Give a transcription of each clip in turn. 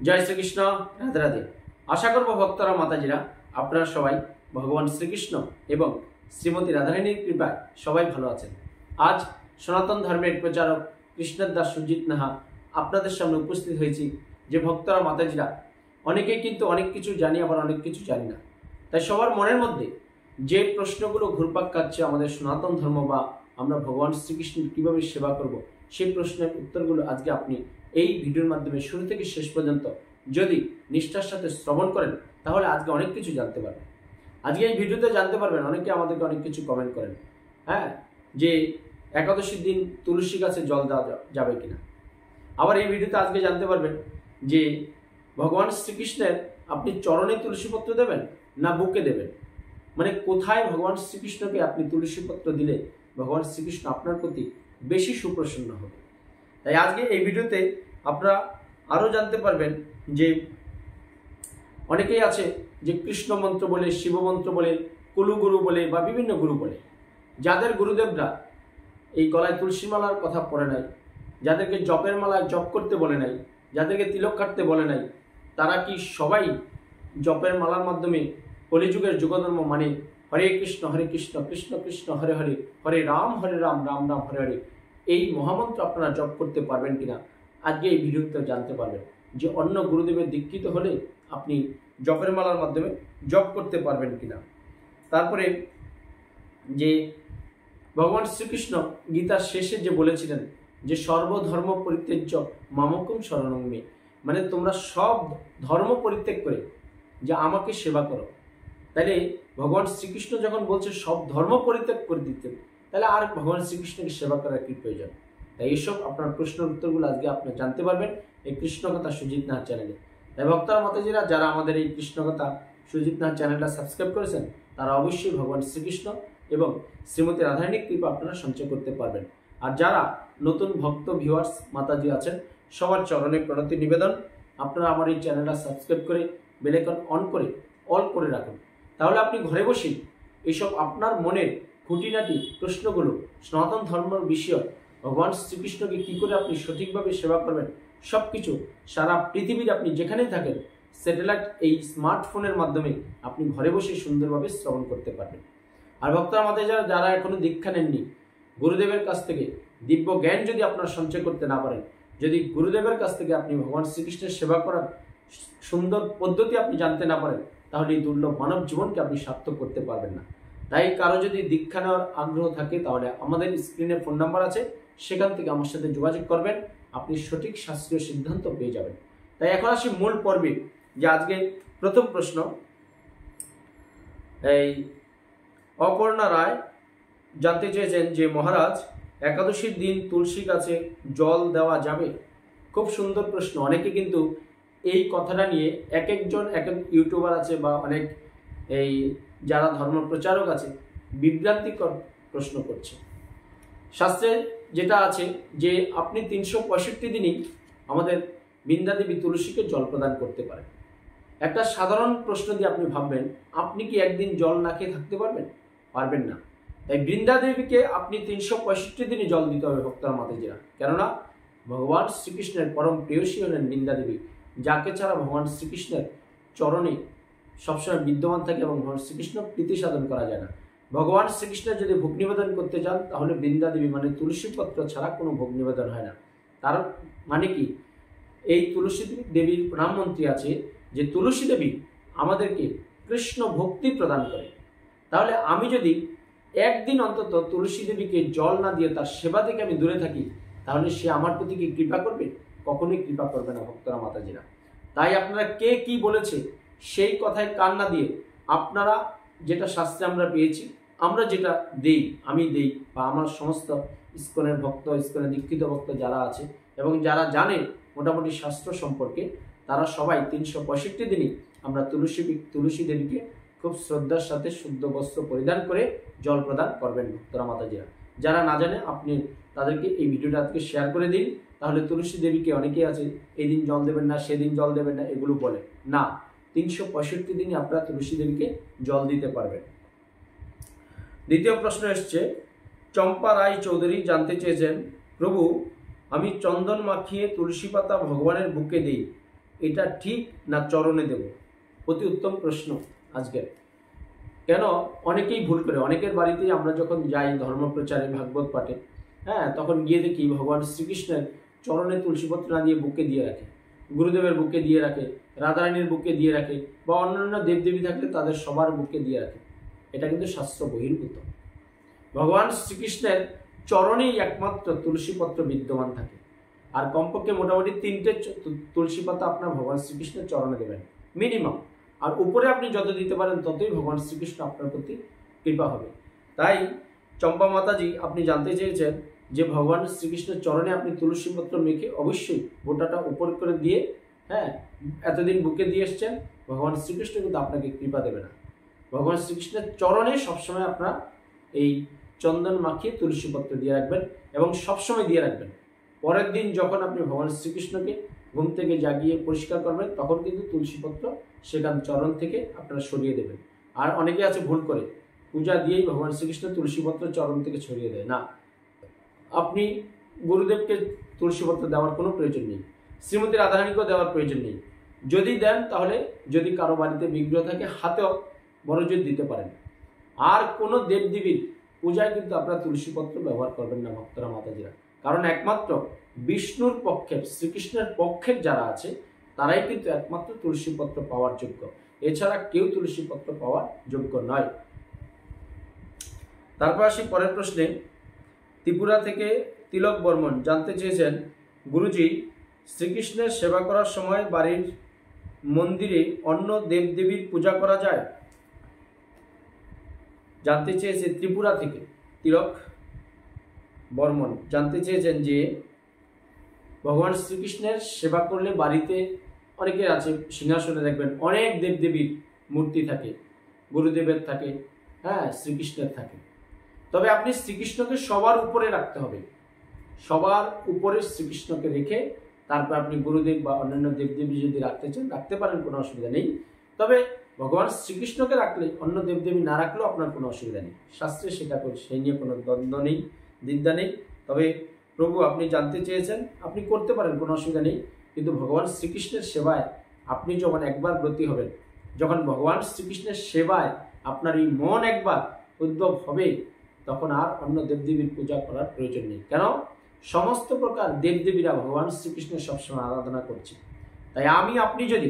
জয় শ্রীকৃষ্ণ। রাধে রাধে। আশা করব ভক্তরা মাতাজিরা আপনারা সবাই ভগবান শ্রীকৃষ্ণ এবং শ্রীমতী রাধারানীর কৃপায় সবাই ভালো আছেন। আজ সনাতন ধর্মের প্রচারক কৃষ্ণের দাস সুজিত নাহা আপনাদের সামনে উপস্থিত হয়েছি। যে ভক্তরা মাতাজিরা অনেকেই কিন্তু অনেক কিছু জানি, আবার অনেক কিছু জানি না। তাই সবার মনের মধ্যে যে প্রশ্নগুলো ঘুরপাক খাচ্ছে আমাদের সনাতন ধর্ম বা আমরা ভগবান শ্রীকৃষ্ণের কীভাবে সেবা করব, সেই প্রশ্নের উত্তরগুলো আজকে আপনি এই ভিডিওর মাধ্যমে শুরু থেকে শেষ পর্যন্ত যদি নিষ্ঠার সাথে শ্রবণ করেন তাহলে আজকে অনেক কিছু জানতে পারবেন। আজকে এই ভিডিওতে জানতে পারবেন, অনেকে আমাদেরকে অনেক কিছু কমেন্ট করেন, যে একাদশীর দিন তুলসী গাছে জল দেওয়া যাবে কিনা। আবার এই ভিডিওতে আজকে জানতে পারবেন যে ভগবান শ্রীকৃষ্ণের আপনি চরণে তুলসীপত্র দেবেন না বুকে দেবেন, মানে কোথায় ভগবান শ্রীকৃষ্ণকে আপনি তুলসীপত্র দিলে ভগবান শ্রীকৃষ্ণ আপনার প্রতি বেশি সুপ্রসন্ন হবে। তাই আজকে এই ভিডিওতে আপনারা আরও জানতে পারবেন যে অনেকেই আছে যে কৃষ্ণ মন্ত্র বলে, শিব মন্ত্র বলে, কুলুগুরু বলে বা বিভিন্ন গুরু বলে, যাদের গুরুদেবরা এই গলায় তুলসী মালার কথা পড়ে নাই, যাদেরকে জপের মালায় জপ করতে বলে নাই, যাদেরকে তিলক কাটতে বলে নাই, তারা কি সবাই জপের মালার মাধ্যমে কলিযুগের যুগধর্ম মানে হরে কৃষ্ণ কৃষ্ণ কৃষ্ণ হরে হরে, হরে রাম রাম রাম হরে হরে, এই মহামন্ত্র আপনারা জপ করতে পারবেন কিনা আজকে এই ভিডিওতে জানতে পারবেন। যে অন্য গুরুদেবের দীক্ষিত হলে আপনি জপের মালার মাধ্যমে জপ করতে পারবেন কিনা। তারপরে যে ভগবান শ্রীকৃষ্ণ গীতার শেষে যে বলেছিলেন যে সর্বধর্ম পরিত্যাজ্য মামকম শরণং মে, মানে তোমরা সব ধর্ম পরিত্যাগ করে যে আমাকে সেবা করো। তাহলে ভগবান শ্রীকৃষ্ণ যখন বলছে সব ধর্ম পরিত্যাগ করে দিতে, তাহলে আর ভগবান শ্রীকৃষ্ণকে সেবা করার কি প্রয়োজন। তাই এইসব আপনার প্রশ্নের উত্তরগুলো আজকে আপনি জানতে পারবেন এই কৃষ্ণকথা সুজিত নাহা চ্যানেলে। তাই ভক্তরা মাতাজিরা যারা আমাদের এই কৃষ্ণকথা সুজিত নাহা চ্যানেলটা সাবস্ক্রাইব করেছেন তারা অবশ্যই ভগবান শ্রীকৃষ্ণ এবং শ্রীমতী রাধারানীর কৃপা আপনারা সঞ্চয় করতে পারবেন। আর যারা নতুন ভক্ত ভিউয়ার্স মাতাজি আছেন সবার চরণে প্রণতি নিবেদন, আপনারা আমার এই চ্যানেলটা সাবস্ক্রাইব করে বেল আইকন অন করে অল করে রাখুন। তাহলে আপনি ঘরে বসেই এইসব আপনার মনের খুঁটিনাটি প্রশ্নগুলো সনাতন ধর্মের বিষয়, ভগবান শ্রীকৃষ্ণকে কী করে আপনি সঠিকভাবে সেবা করবেন, সব কিছু সারা পৃথিবীর আপনি যেখানেই থাকেন স্যাটেলাইট এই স্মার্টফোনের মাধ্যমে আপনি ঘরে বসে সুন্দরভাবে শ্রবণ করতে পারবেন। আর ভক্তরা আমাদের যারা এখনো দীক্ষা নেননি, গুরুদেবের কাছ থেকে দিব্য জ্ঞান যদি আপনারা সঞ্চয় করতে না পারেন, যদি গুরুদেবের কাছ থেকে আপনি ভগবান শ্রীকৃষ্ণের সেবা করার সুন্দর পদ্ধতি আপনি জানতে না পারেন, তাহলে এই দুর্লভ মানব জীবনকে আপনি সার্থক করতে পারবেন না। তাই কারো যদি দীক্ষা নেওয়ার আগ্রহ থাকে তাহলে আমাদের স্ক্রিনে ফোন নাম্বার আছে, সেখান থেকে আমার সাথে যোগাযোগ করবেন, আপনি সঠিক শাস্ত্রীয় সিদ্ধান্ত পেয়ে যাবেন। তাই এখন আসি মূল পর্বে। যে আজকে প্রথম প্রশ্ন, এই অপর্ণা রায় জানতে চেয়েছেন যে মহারাজ একাদশীর দিন তুলসী গাছে জল দেওয়া যাবে? খুব সুন্দর প্রশ্ন। অনেকে কিন্তু এই কথাটা নিয়ে এক একজন এক এক ইউটিউবার আছে বা অনেক এই যারা ধর্ম প্রচারক আছে বিভ্রান্তিকর প্রশ্ন করছে। শাস্ত্রে যেটা আছে যে আপনি 365 দিনই আমাদের বৃন্দাদেবী তুলসীকে জল প্রদান করতে পারেন। একটা সাধারণ প্রশ্ন দিয়ে আপনি ভাববেন আপনি কি একদিন জল না খেয়ে থাকতে পারবেন? পারবেন না। তাই বৃন্দাদেবীকে আপনি 365 দিনই জল দিতে হবে ভক্তরা মাতাজিরা। কেননা ভগবান শ্রীকৃষ্ণের পরম প্রেয়সী হলেন বৃন্দাদেবী, যাকে ছাড়া ভগবান শ্রীকৃষ্ণের চরণে সবসময় বিদ্যমান থাকে এবং ভগবান শ্রীকৃষ্ণ প্রীতি সাধন করা যায় না। ভগবান শ্রীকৃষ্ণের যদি ভোগ নিবেদন করতে চান তাহলে বৃন্দাদেবী মানে তুলসীপত্র ছাড়া কোনো ভোগ নিবেদন হয় না। তার মানে কি, এই তুলসী দেবীর প্রণাম মন্ত্রী আছে যে তুলসী দেবী আমাদেরকে কৃষ্ণ ভক্তি প্রদান করে। তাহলে আমি যদি একদিন অন্তত তুলসী দেবীকে জল না দিয়ে তার সেবা থেকে আমি দূরে থাকি, তাহলে সে আমার প্রতি কি কৃপা করবে? কখনোই কৃপা করবে না ভক্তরা মাতাজিরা। তাই আপনারা কে কি বলেছে সেই কথায় কান না দিয়ে আপনারা যেটা শাস্ত্রে আমরা পেয়েছি, আমরা যেটা দেই, আমি দেই বা আমার সমস্ত ইস্কনের ভক্ত, ইস্কনের দীক্ষিত ভক্ত যারা আছে এবং যারা জানে মোটামুটি শাস্ত্র সম্পর্কে, তারা সবাই 365 দিনই আমরা তুলসী দেবীকে খুব শ্রদ্ধার সাথে শুদ্ধ বস্ত্র পরিধান করে জল প্রদান করবেন ভক্তরা মাতাজিরা। যারা না জানে আপনি তাদেরকে এই ভিডিওটা আজকে শেয়ার করে দিন। তাহলে তুলসী দেবীকে অনেকেই আছে এই দিন জল দেবেন না, সেদিন জল দেবেন না, এগুলো বলে না। 365 দিনই আপনারা তুলসী দেবীকে জল দিতে পারবেন। দ্বিতীয় প্রশ্ন এসছে, চম্পা রায় চৌধুরী জানতে চেয়েছেন, প্রভু আমি চন্দন মাখিয়ে তুলসী পাতা ভগবানের বুকে দিই, এটা ঠিক না চরণে দেব? অতি উত্তম প্রশ্ন আজকের। কেন অনেকেই ভুল করে, অনেকের বাড়িতেই আমরা যখন যাই ধর্মপ্রচারে ভাগবত পাঠে, তখন গিয়ে দেখি ভগবান শ্রীকৃষ্ণের চরণে তুলসীপত্র না দিয়ে বুকে দিয়ে রাখে, গুরুদেবের বুকে দিয়ে রাখে, রাধারানীর বুকে দিয়ে রাখে, বা অন্যান্য দেবদেবী থাকলে তাদের সবার বুকে দিয়ে রাখে। এটা কিন্তু শাস্ত্র বহির্ভূত। ভগবান শ্রীকৃষ্ণের চরণেই একমাত্র তুলসীপত্র বিদ্যমান থাকে। আর কমপক্ষে মোটামুটি 3টে তুলসী পাতা আপনার ভগবান শ্রীকৃষ্ণের চরণে দেবেন মিনিমাম। আর উপরে আপনি যত দিতে পারেন ততই ভগবান শ্রীকৃষ্ণ আপনার প্রতি কৃপা হবে। তাই চম্পা মাতাজি আপনি জানতে চেয়েছেন যে ভগবান শ্রীকৃষ্ণের চরণে আপনি তুলসীপত্র মেখে অবশ্যই গোটাটা উপর করে দিয়ে এতদিন বুকে দিয়ে এসছেন, ভগবান শ্রীকৃষ্ণ কিন্তু আপনাকে কৃপা দেবে না। ভগবান শ্রীকৃষ্ণের চরণে সবসময় আপনার এই চন্দন মাখিয়ে তুলসীপত্র দিয়ে রাখবেন এবং সবসময় দিয়ে রাখবেন। পরের দিন যখন আপনি ভগবান শ্রীকৃষ্ণকে ঘুম থেকে জাগিয়ে পরিষ্কার করবেন তখন কিন্তু তুলসীপত্র সেখান চরণ থেকে আপনারা সরিয়ে দেবেন। আর অনেকে আছে ভুল করে পূজা দিয়েই ভগবান শ্রীকৃষ্ণ তুলসীপত্র চরণ থেকে ছড়িয়ে দেয়। না, আপনি গুরুদেবকে তুলসীপত্র দেওয়ার কোনো প্রয়োজন নেই, শ্রীমতী রাধারানীকেও দেওয়ার প্রয়োজন নেই। যদি দেন তাহলে যদি কারো বাড়িতে বিগ্রহ থাকে হাতেও বড়জোর দিতে পারেন। আর কোনো দেবদেবীর পূজায় কিন্তু আপনারা তুলসীপত্র ব্যবহার করবেন না ভক্তরা মাতাজিরা। কারণ একমাত্র বিষ্ণুর পক্ষের, শ্রীকৃষ্ণের পক্ষের যারা আছে তারাই কিন্তু একমাত্র তুলসীপত্র পাওয়ার যোগ্য, এছাড়া কেউ তুলসীপত্র পাওয়ার যোগ্য নয়। তারপর আসি পরের প্রশ্নে। ত্রিপুরা থেকে তিলক বর্মন জানতে চেয়েছেন, গুরুজি শ্রীকৃষ্ণের সেবা করার সময় বাড়ির মন্দিরে অন্য দেবদেবীর পূজা করা যায়? জানতে চেয়েছে ত্রিপুরা থেকে তিলক বর্মন জানতে চেয়েছেন যে ভগবান শ্রীকৃষ্ণের সেবা করলে বাড়িতে অনেকের আছে সিংহাসনে দেখবেন অনেক দেবদেবীর মূর্তি থাকে, গুরুদেবের থাকে, শ্রীকৃষ্ণের থাকে। তবে আপনি শ্রীকৃষ্ণকে সবার উপরে রাখতে হবে, সবার উপরে শ্রীকৃষ্ণকে রেখে তারপর আপনি গুরুদেব বা অন্যান্য দেবদেবী যদি রাখতে চান রাখতে পারেন, কোনো অসুবিধা নেই। তবে ভগবান শ্রীকৃষ্ণকে রাখলে অন্য দেবদেবী না রাখলেও আপনার কোনো অসুবিধা নেই, শাস্ত্রে সেটা সেই নিয়ে কোনো দ্বন্দ্ব নেই, দ্বিধা নেই। তবে প্রভু আপনি জানতে চেয়েছেন, আপনি করতে পারেন, কোনো অসুবিধা নেই। কিন্তু ভগবান শ্রীকৃষ্ণের সেবায় আপনি যখন একবার ব্রতী হবেন, যখন ভগবান শ্রীকৃষ্ণের সেবায় আপনার এই মন একবার উদ্ভব হবে, তখন আর অন্য দেবদেবীর পূজা করার প্রয়োজন নেই। কেন? সমস্ত প্রকার দেবদেবীরা ভগবান শ্রীকৃষ্ণের সবসময় আরাধনা করছে। তাই আপনি যদি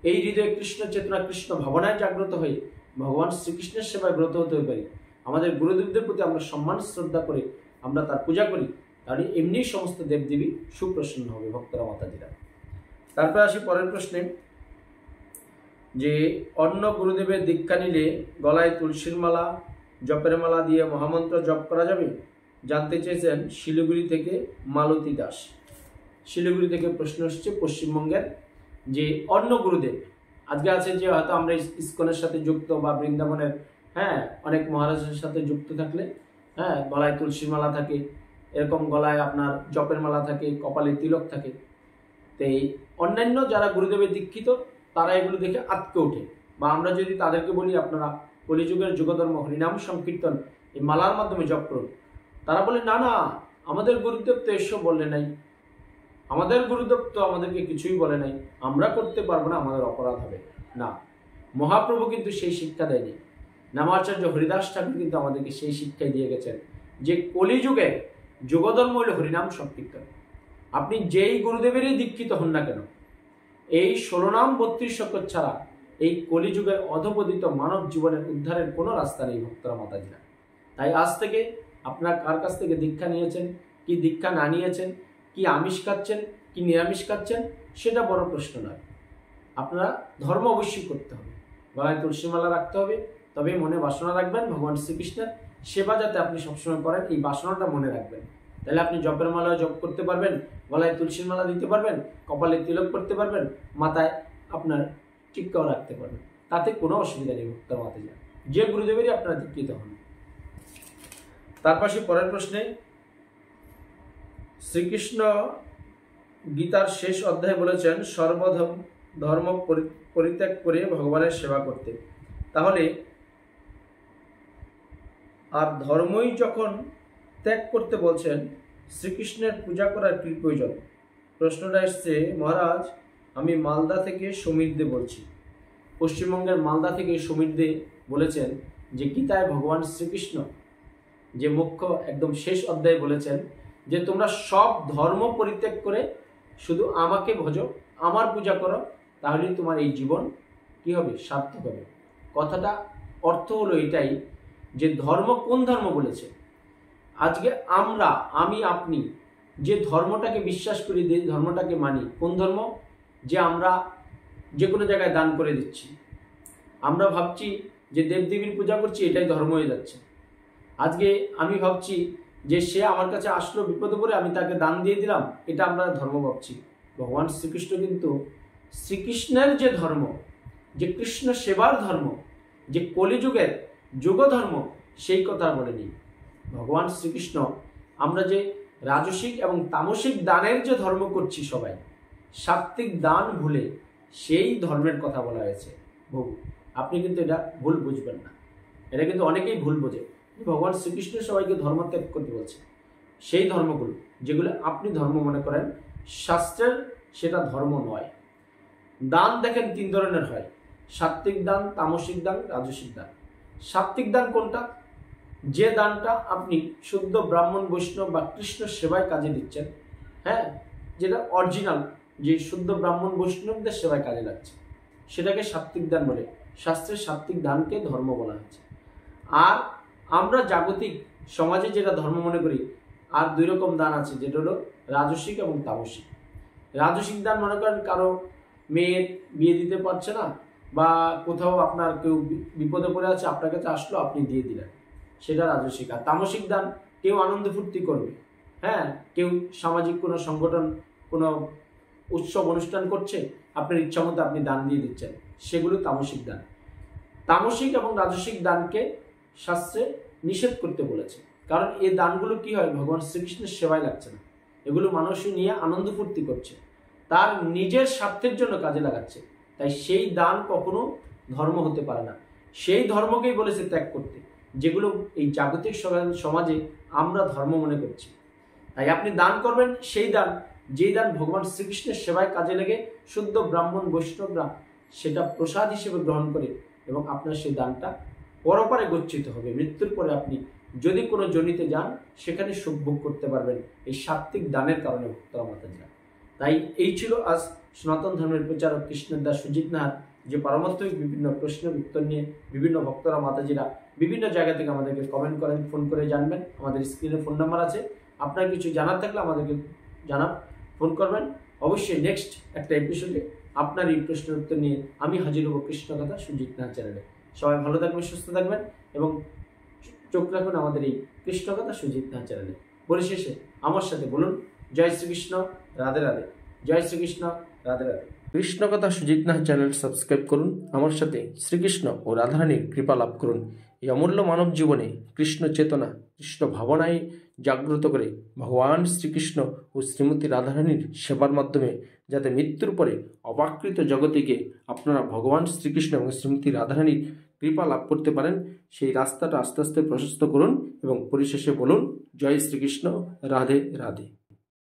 এই হৃদয়ে কৃষ্ণ চেতনা, কৃষ্ণ ভাবনায় জাগ্রত হয়ে ভগবান শ্রীকৃষ্ণের সেবায় ব্রত হতে পারি, আমাদের গুরুদেবদের প্রতি আমরা সম্মান শ্রদ্ধা করে আমরা তার পূজা করি, তাহলে এমনি সমস্ত দেবদেবী সুপ্রসন্ন হবে ভক্তরা মাতাজিরা। তারপর আসি পরের প্রশ্নে যে অন্য গুরুদেবের দীক্ষা নিলে গলায় তুলসীর মালা, জপের মালা দিয়ে মহামন্ত্র জপ করা যাবে? জানতে চেয়েছেন শিলিগুড়ি থেকে মালতী দাস। শিলিগুড়ি থেকে প্রশ্ন এসছে পশ্চিমবঙ্গের, যে অন্য গুরুদেব আজকে আছে যে হয়তো আমরা ইস্কনের সাথে যুক্ত বা বৃন্দাবনের অনেক মহারাজের সাথে যুক্ত থাকলে গলায় তুলসীর মালা থাকে, এরকম গলায় আপনার জপের মালা থাকে, কপালে তিলক থাকে। তো এই অন্যান্য যারা গুরুদেবের দীক্ষিত তারা এগুলো দেখে আটকে ওঠে, বা আমরা যদি তাদেরকে বলি আপনারা কলিযুগের যুগধর্ম হরিনাম সংকীর্তন এই মালার মাধ্যমে জপ করুন, তারা বলে না না, আমাদের গুরুদেব তো এসব বললে নাই, আমাদের গুরুদেব তো আমাদেরকে কিছুই বলে নাই, আমরা করতে পারবো না, আমাদের অপরাধ হবে। না, মহাপ্রভু কিন্তু সেই শিক্ষা দেয়নি। নামাচার্য হরিদাস ঠাকুর কিন্তু আমাদেরকে সেই শিক্ষাই দিয়ে গেছেন যে কলিযুগে যুগধর্ম হইল হরিনাম সংকীর্তন। আপনি যেই গুরুদেবেরই দীক্ষিত হন না কেন, এই 16 নাম 32 অক্ষর ছাড়া এই কলিযুগের অধপতিত মানব জীবনের উদ্ধারের কোনো রাস্তা নেই ভক্তরা মাতাজিরা। তাই আজ থেকে আপনার কার কাছ থেকে দীক্ষা নিয়েছেন, কি দীক্ষা না নিয়েছেন, কি আমিষ খাচ্ছেন কি নিরামিষ খাচ্ছেন, সেটা বড় প্রশ্ন নয়। আপনারা ধর্ম অবশ্যই করতে হবে, গলায় তুলসীমালা রাখতে হবে, তবে মনে বাসনা রাখবেন ভগবান শ্রীকৃষ্ণের সেবা যাতে আপনি সবসময় করেন, এই বাসনাটা মনে রাখবেন। তাহলে আপনি জপের মালা জপ করতে পারবেন, গলায় তুলসীর মালা দিতে পারবেন, কপালে তিলক করতে পারবেন, মাথায় আপনার টিক্কাও রাখতে পারবেন, তাতে কোনো অসুবিধা নেই ভক্তরা মাতাজিরা, যে গুরুদেবেরই আপনারা দীক্ষিত হন। তার পাশে পরের প্রশ্নে শ্রীকৃষ্ণ গীতার শেষ অধ্যায়ে বলেছেন সর্বধর্ম পরিত্যাগ করে ভগবানের সেবা করতে। তাহলে আর ধর্মই যখন ত্যাগ করতে বলছেন, শ্রীকৃষ্ণের পূজা করার কি প্রয়োজন? প্রশ্নটা এসছে, মহারাজ আমি মালদা থেকে সমীর দে বলছি। পশ্চিমবঙ্গের মালদা থেকে সমীর দে বলেছেন যে গীতায় ভগবান শ্রীকৃষ্ণ যে মুখ্য একদম শেষ অধ্যায়ে বলেছেন যে তোমরা সব ধর্ম পরিত্যাগ করে শুধু আমাকে ভজো, আমার পূজা করো, তাহলেই তোমার এই জীবন কি হবে, সার্থক হবে। কথাটা অর্থ হলো এটাই যে ধর্ম কোন ধর্ম বলেছে। আজকে আমি আপনি যে ধর্মটাকে বিশ্বাস করি, যে ধর্মটাকে মানি, কোন ধর্ম? যে আমরা যে কোনো জায়গায় দান করে দিচ্ছি। আমরা ভাবছি যে দেবদেবীর পূজা করছি, এটাই ধর্ম হয়ে যাচ্ছে। আজকে আমি ভাবছি যে সে আমার কাছে আসলো বিপদে পড়ে, আমি তাকে দান দিয়ে দিলাম, এটা আমরা ধর্ম ভাবছি। ভগবান শ্রীকৃষ্ণ কিন্তু শ্রীকৃষ্ণের যে ধর্ম, যে কৃষ্ণ সেবার ধর্ম, যে কলিযুগের যুগ ধর্ম, সেই কথা বলেনি। ভগবান শ্রীকৃষ্ণ আমরা যে রাজসিক এবং তামসিক দানের যে ধর্ম করছি সবাই, সাত্ত্বিক দান ভুলে সেই ধর্মের কথা বলা হয়েছে। আপনি কিন্তু এটা ভুল বুঝবেন না, এটা কিন্তু অনেকেই ভুল বোঝে। ভগবান শ্রীকৃষ্ণ সবাইকে ধর্ম ত্যাগ করতে বলছে। সেই ধর্মগুলো যেগুলো আপনি ধর্ম মনে করেন, শাস্ত্রের সেটা ধর্ম নয়। দান দেখেন 3 ধরনের হয়: সাত্ত্বিক দান, তামসিক দান, রাজসিক দান। সাত্ত্বিক দান কোনটা? যে দানটা আপনি শুদ্ধ ব্রাহ্মণ, বৈষ্ণব বা কৃষ্ণ সেবায় কাজে দিচ্ছেন, হ্যাঁ, যেটা অরিজিনাল, যে শুদ্ধ ব্রাহ্মণ বৈষ্ণবদের সেবায় কাজে লাগছে, সেটাকে সাত্ত্বিক দান বলে। শাস্ত্রের সাত্ত্বিক দানকে ধর্ম বলা হচ্ছে। আর আমরা জাগতিক সমাজে যেটা ধর্ম মনে করি, আর 2 রকম দান আছে, যেটা হলো রাজসিক এবং তামসিক। রাজসিক দান মনে করেন কারো মেয়ের বিয়ে দিতে পারছে না, বা কোথাও আপনার কেউ বিপদে পড়ে আছে, আপনার কাছে আসলো, আপনি দিয়ে দিলেন, সেটা রাজসিক। আর তামসিক দান কেউ আনন্দ ফুর্তি করবে, হ্যাঁ, কেউ সামাজিক কোনো সংগঠন কোনো উৎসব অনুষ্ঠান করছে, আপনার ইচ্ছা মতো আপনি দান দিয়ে দিচ্ছেন, সেগুলো তামসিক দান। তামসিক এবং রাজসিক দানকে শাস্ত্রে নিষেধ করতে বলেছে, কারণ এই দানগুলো কি হয়, ভগবান শ্রীকৃষ্ণের সেবায় লাগছে না, এগুলো মানুষ নিয়ে আনন্দ ফুর্তি করছে, তার নিজের স্বার্থের জন্য কাজে লাগাচ্ছে। তাই সেই দান কখনো ধর্ম হতে পারে না। সেই ধর্মকেই বলেছে ত্যাগ করতে, যেগুলো এই জাগতিক সমাজে আমরা ধর্ম মনে করছি। তাই আপনি দান করবেন সেই দান, যেই দান ভগবান শ্রীকৃষ্ণের সেবায় কাজে লেগে শুদ্ধ ব্রাহ্মণ বৈষ্ণবরা সেটা প্রসাদ হিসেবে গ্রহণ করে, এবং আপনার সেই দানটা পরপারে গচ্ছিত হবে। মৃত্যুর পরে আপনি যদি কোনো জনিতে যান, সেখানে সুখ ভোগ করতে পারবেন এই সাত্ত্বিক দানের কারণে, ভক্তরা মাতাজিরা। তাই এই ছিল আজ সনাতন ধর্মের প্রচারক কৃষ্ণের দাস সুজিত নাহার, যে পারমাত্মিক বিভিন্ন প্রশ্নের উত্তর নিয়ে বিভিন্ন ভক্তরা মাতাজিরা বিভিন্ন জায়গা থেকে আমাদেরকে কমেন্ট করেন, ফোন করে জানবেন। আমাদের স্ক্রিনে ফোন নাম্বার আছে, আপনার কিছু জানার থাকলে আমাদেরকে ফোন করবেন। অবশ্যই নেক্সট একটা এপিসোডে আপনার এই প্রশ্নের উত্তর নিয়ে আমি হাজির হব কৃষ্ণ কথা সুজিত নাহার চ্যানেলে। সবাই ভালো থাকবেন, সুস্থ থাকবেন, এবং চোখ রাখুন আমাদের এই কৃষ্ণ কথা সুজিত নাহার চ্যানেলে। পরিশেষে আমার সাথে বলুন, জয় শ্রীকৃষ্ণ, রাধে রাধে। জয় শ্রীকৃষ্ণ, রাধে রাধে। কৃষ্ণ কথা সুজিত নাহার চ্যানেল সাবস্ক্রাইব করুন, আমার সাথে শ্রীকৃষ্ণ ও রাধারানীর কৃপা লাভ করুন। এই অমূল্য মানব জীবনে কৃষ্ণ চেতনা, কৃষ্ণ ভাবনায় জাগ্রত করে ভগবান শ্রীকৃষ্ণ ও শ্রীমতী রাধারানীর সেবার মাধ্যমে যাতে মৃত্যুর পরে অপাকৃত জগতিকে আপনারা ভগবান শ্রীকৃষ্ণ এবং শ্রীমতী রাধারানীর কৃপা লাভ করতে পারেন, সেই রাস্তাটা আস্তে আস্তে প্রশস্ত করুন, এবং পরিশেষে বলুন, জয় শ্রীকৃষ্ণ, রাধে রাধে।